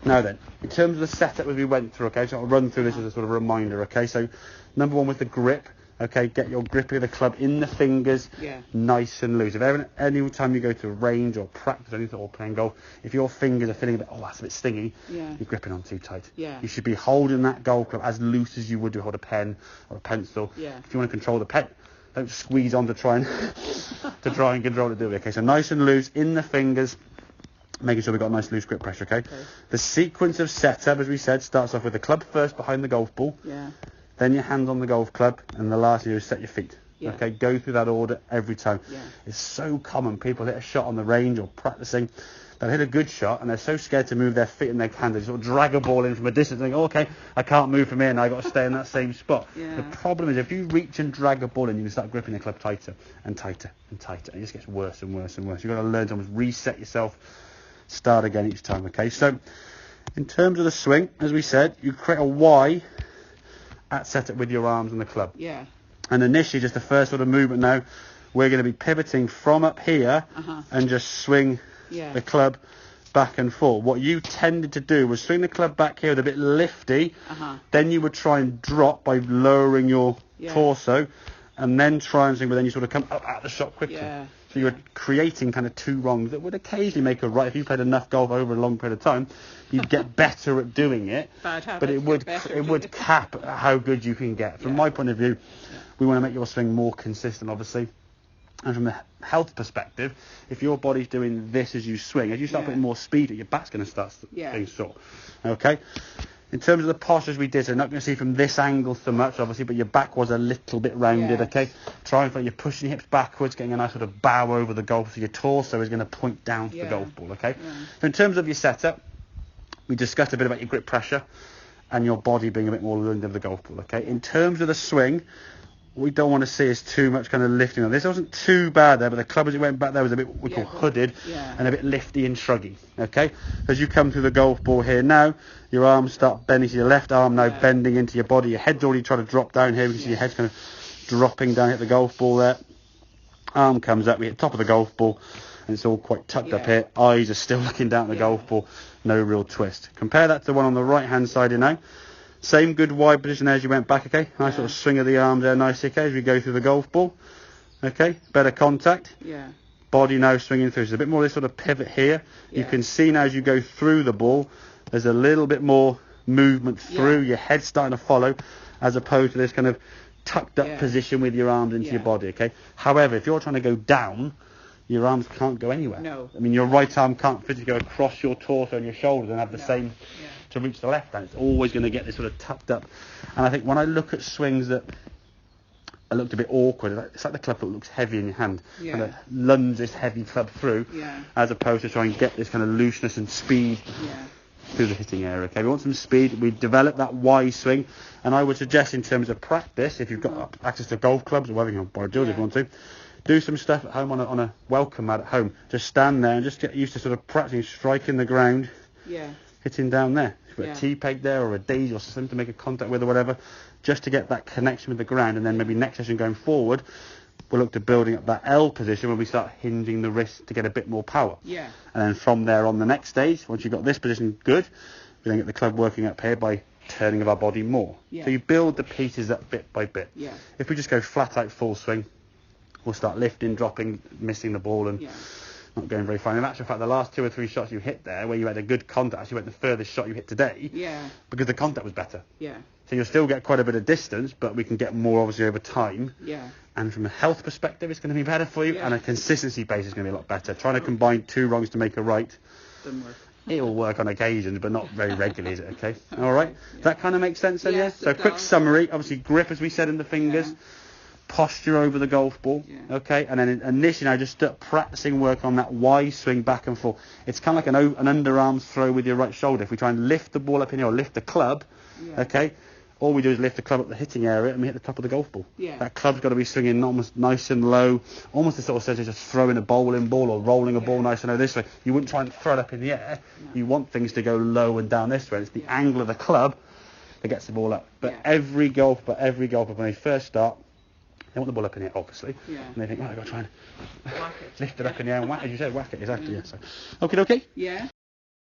Now then, in terms of the setup as we went through, okay, so I'll run through this as a sort of reminder, okay. So number one was the grip. Okay, get your grip of the club in the fingers, nice and loose. If ever, any time you go to a range or practice anything or playing golf, if your fingers are feeling a bit, oh, that's a bit stingy, you're gripping on too tight. You should be holding that golf club as loose as you would to hold a pen or a pencil. If you want to control the pen, don't squeeze on to try and control it. Do it. Okay, so nice and loose in the fingers, making sure we've got a nice loose grip pressure. Okay. The sequence of setup, as we said, starts off with the club first behind the golf ball. Then your hand on the golf club, and the last you do is set your feet. Okay, go through that order every time. It's so common. People hit a shot on the range or practicing. They'll hit a good shot, and they're so scared to move their feet and their hand. They sort of drag a ball in from a distance and think, oh, okay, I can't move from here, and I've got to stay in that same spot. The problem is if you reach and drag a ball in, you can start gripping the club tighter and tighter and tighter. It just gets worse and worse and worse. You've got to learn to almost reset yourself, start again each time. Okay, so in terms of the swing, as we said, you create a Y at setup with your arms and the club. And initially, just the first sort of movement now, we're going to be pivoting from up here and just swing the club back and forth. What you tended to do was swing the club back here with a bit lifty, then you would try and drop by lowering your torso, and then try and swing, but then you sort of come up out the shot quickly. So you're creating kind of two wrongs that would occasionally make a right. If you played enough golf over a long period of time, you'd get better at doing it. But it would cap how good you can get. From my point of view, we want to make your swing more consistent, obviously. And from the health perspective, if your body's doing this as you swing, as you start putting more speed, your back's going to start being sore. Okay. In terms of the postures we did, so not going to see from this angle so much, obviously, but your back was a little bit rounded, okay? Try and find you're pushing your hips backwards, getting a nice sort of bow over the golf, so your torso is going to point down to the golf ball, okay? So in terms of your setup, we discussed a bit about your grip pressure and your body being a bit more learned of the golf ball, okay? In terms of the swing, what we don't want to see is too much kind of lifting on. This wasn't too bad there, but the club as it went back there was a bit what we call hooded and a bit lifty and shruggy, okay? As you come through the golf ball here now, your arms start bending to your left arm now bending into your body. Your head's already trying to drop down here. You can see your head's kind of dropping down, hit the golf ball there. Arm comes up, we hit top of the golf ball, and it's all quite tucked up here. Eyes are still looking down at the golf ball, no real twist. Compare that to the one on the right-hand side here now. Same good wide position there as you went back, okay? Nice sort of swing of the arms there, nice, okay, as we go through the golf ball. Okay, better contact. Body now swinging through. So a bit more of this sort of pivot here. You can see now as you go through the ball, there's a little bit more movement through. Your head's starting to follow, as opposed to this kind of tucked up position with your arms into your body, okay? However, if you're trying to go down, your arms can't go anywhere. I mean, your right arm can't physically go across your torso and your shoulders and have the same to reach the left hand. It's always going to get this sort of tucked up. And I think when I look at swings that looked a bit awkward, it's like the club foot looks heavy in your hand. Kind of lunge this heavy club through, as opposed to trying to get this kind of looseness and speed through the hitting area. Okay, we want some speed. We develop that Y swing, and I would suggest in terms of practice, if you've got access to golf clubs or whatever, you know, if you want to, do some stuff at home on a welcome mat at home. Just stand there and just get used to sort of practicing striking the ground, hitting down there. If you've got a T-peg there or a daisy or something to make a contact with or whatever, just to get that connection with the ground. And then maybe next session going forward, we'll look to building up that L position where we start hinging the wrist to get a bit more power. And then from there on the next stage, once you've got this position good, we then get the club working up here by turning of our body more. So you build the pieces up bit by bit. If we just go flat out full swing, we'll start lifting, dropping, missing the ball and not going very far. In actual fact, the last 2 or 3 shots you hit there, where you had a good contact, actually went the furthest shot you hit today, because the contact was better. So you'll still get quite a bit of distance, but we can get more obviously over time. And from a health perspective, it's going to be better for you, and a consistency base is going to be a lot better. Trying to combine 2 wrongs to make a right, Doesn't work. It'll work on occasions, but not very regularly, is it? Okay. All right. Does that kind of make sense then? Yes. So quick summary. Obviously, grip, as we said, in the fingers. Posture over the golf ball, okay, and then initially I just start practicing work on that Y swing back and forth. It's kind of like an underarm throw with your right shoulder. If we try and lift the ball up in here or lift the club, okay, all we do is lift the club up the hitting area and we hit the top of the golf ball. That club's got to be swinging almost nice and low, almost the sort of sense of just throwing a bowling ball or rolling a ball nice and low this way. You wouldn't try and throw it up in the air. You want things to go low and down this way. It's the angle of the club that gets the ball up. But every golfer when they first start, they want the ball up in the air, obviously, and they think, oh, I've got to try and lift it up in the air and whack it. As you said, whack it, exactly, So, okay.